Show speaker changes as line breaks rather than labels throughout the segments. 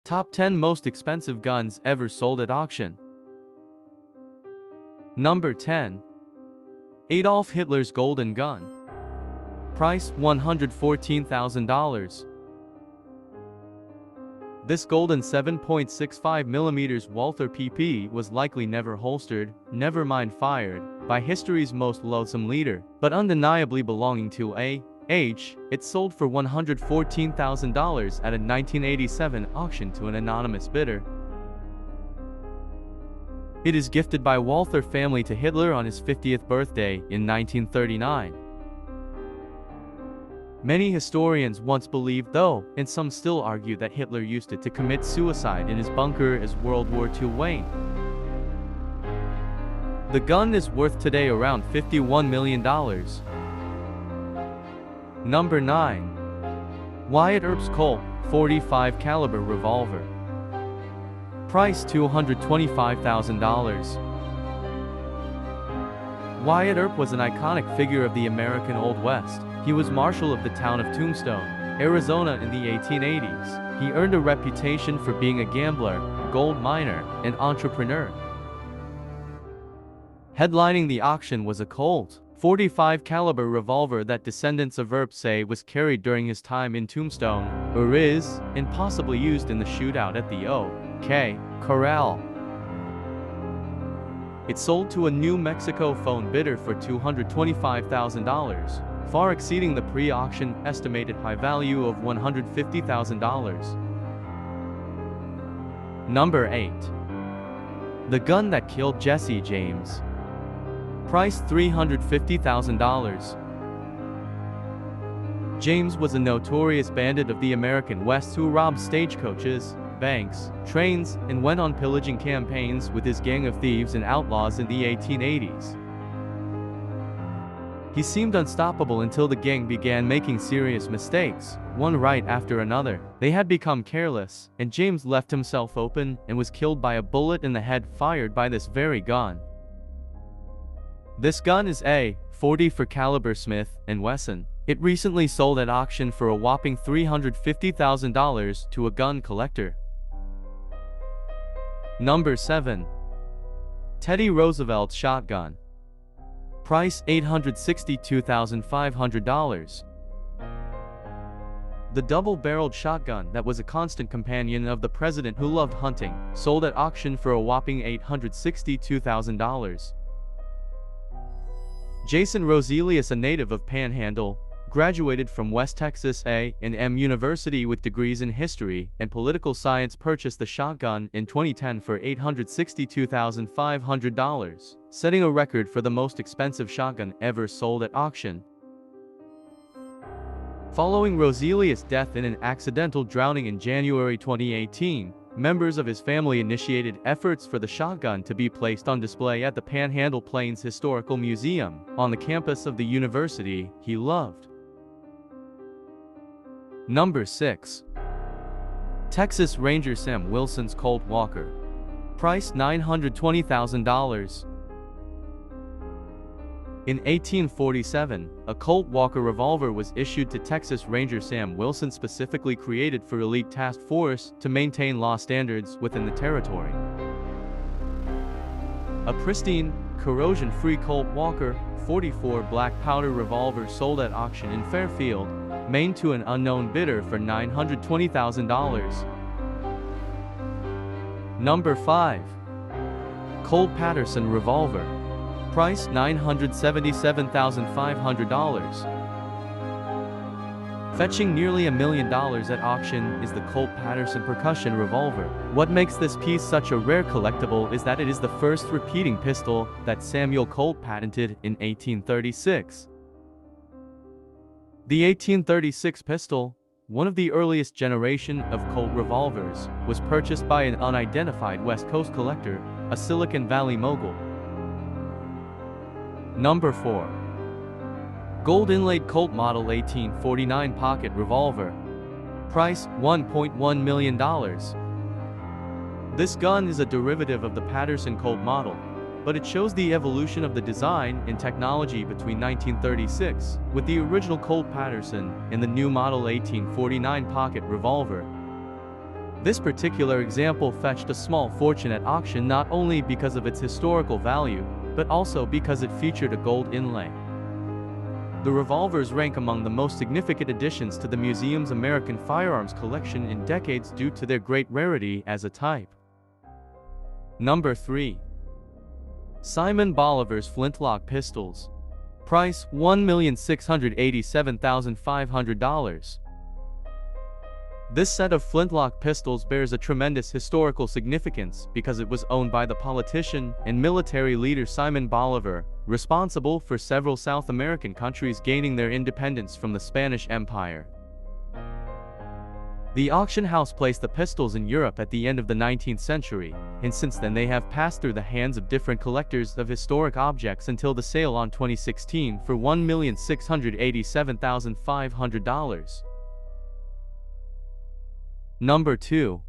Top 10 most expensive guns ever sold at auction. Number 10. Adolf Hitler's Golden Gun. Price $114,000. This golden 7.65mm Walther PP was likely never holstered, never mind fired, by history's most loathsome leader, but undeniably belonging to A.H. It sold for $114,000 at a 1987 auction to an anonymous bidder. It is gifted by Walther family to Hitler on his 50th birthday in 1939. Many historians once believed, though, and some still argue, that Hitler used it to commit suicide in his bunker as World War II waned. The gun is worth today around $51 million. Number 9. Wyatt Earp's Colt .45 caliber revolver. Price $225,000. Wyatt Earp was an iconic figure of the American Old West. He was marshal of the town of Tombstone, Arizona in the 1880s. He earned a reputation for being a gambler, gold miner, and entrepreneur. Headlining the auction was a Colt .45 caliber revolver that descendants of Earp say was carried during his time in Tombstone, or is, and possibly used in the shootout at the O.K. Corral. It sold to a New Mexico phone bidder for $225,000. Far exceeding the pre-auction estimated high value of $150,000. Number 8. The gun that killed Jesse James. Price $350,000. James was a notorious bandit of the American West who robbed stagecoaches, banks, trains, and went on pillaging campaigns with his gang of thieves and outlaws in the 1880s. He seemed unstoppable until the gang began making serious mistakes, one right after another. They had become careless, and James left himself open and was killed by a bullet in the head fired by this very gun. This gun is a .40 caliber Smith & Wesson. It recently sold at auction for a whopping $350,000 to a gun collector. Number 7. Teddy Roosevelt's shotgun. Price $862,500. The double-barreled shotgun that was a constant companion of the president who loved hunting, sold at auction for a whopping $862,000. Jason Roselius, a native of Panhandle, graduated from West Texas A&M University with degrees in history and political science, purchased the shotgun in 2010 for $862,500, setting a record for the most expensive shotgun ever sold at auction. Following Roselius' death in an accidental drowning in January 2018, members of his family initiated efforts for the shotgun to be placed on display at the Panhandle Plains Historical Museum, on the campus of the university he loved. Number 6. Texas Ranger Sam Wilson's Colt Walker. Price $920,000. In 1847, a Colt Walker revolver was issued to Texas Ranger Sam Wilson, specifically created for elite task force to maintain law standards within the territory. A pristine, corrosion-free Colt Walker .44 black powder revolver sold at auction in Fairfield, Maine to an unknown bidder for $920,000. Number 5. Colt Patterson revolver. Price $977,500. Fetching nearly $1 million at auction is the Colt Patterson percussion revolver. What makes this piece such a rare collectible is that it is the first repeating pistol that Samuel Colt patented in 1836. The 1836 pistol, one of the earliest generation of Colt revolvers, was purchased by an unidentified West Coast collector, a Silicon Valley mogul. Number 4. Gold Inlaid Colt Model 1849 Pocket Revolver. Price $1.1 million. This gun is a derivative of the Patterson Colt model, but it shows the evolution of the design and technology between 1936, with the original Colt Patterson and the new Model 1849 Pocket Revolver. This particular example fetched a small fortune at auction not only because of its historical value, but also because it featured a gold inlay. The revolvers rank among the most significant additions to the museum's American firearms collection in decades due to their great rarity as a type. Number 3. Simon Bolivar's Flintlock pistols. Price $1,687,500. This set of flintlock pistols bears a tremendous historical significance because it was owned by the politician and military leader Simon Bolivar, responsible for several South American countries gaining their independence from the Spanish Empire. The auction house placed the pistols in Europe at the end of the 19th century, and since then they have passed through the hands of different collectors of historic objects until the sale on 2016 for $1,687,500. Number 2.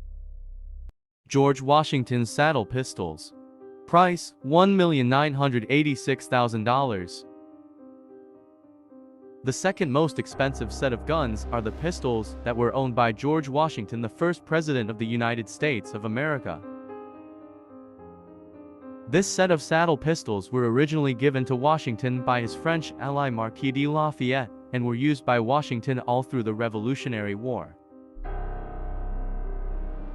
George Washington's Saddle Pistols. Price $1,986,000. The second most expensive set of guns are the pistols that were owned by George Washington, the first President of the United States of America. This set of saddle pistols were originally given to Washington by his French ally Marquis de Lafayette, and were used by Washington all through the Revolutionary War.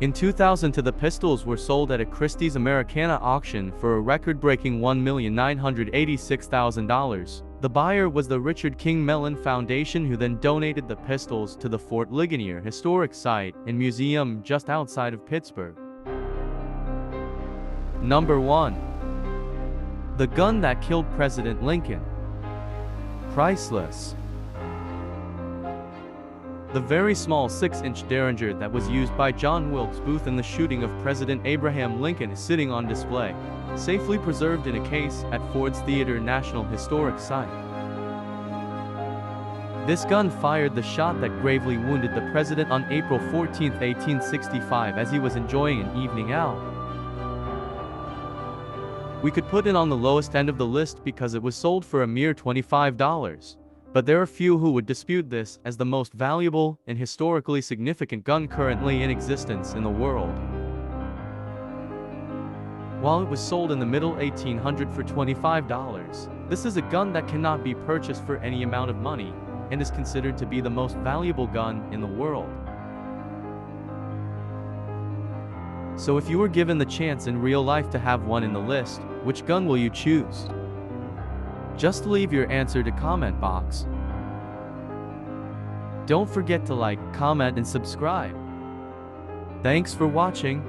In 2002, the pistols were sold at a Christie's Americana auction for a record-breaking $1,986,000. The buyer was the Richard King Mellon Foundation, who then donated the pistols to the Fort Ligonier Historic Site and Museum just outside of Pittsburgh. Number 1. The gun that killed President Lincoln. Priceless. The very small 6-inch Derringer that was used by John Wilkes Booth in the shooting of President Abraham Lincoln is sitting on display, safely preserved in a case at Ford's Theater National Historic Site. This gun fired the shot that gravely wounded the president on April 14, 1865, as he was enjoying an evening out. We could put it on the lowest end of the list because it was sold for a mere $25. But there are few who would dispute this as the most valuable and historically significant gun currently in existence in the world. While it was sold in the middle 1800s for $25, this is a gun that cannot be purchased for any amount of money, and is considered to be the most valuable gun in the world. So if you were given the chance in real life to have one in the list, which gun will you choose? Just leave your answer to comment box. Don't forget to like, comment and subscribe. Thanks for watching.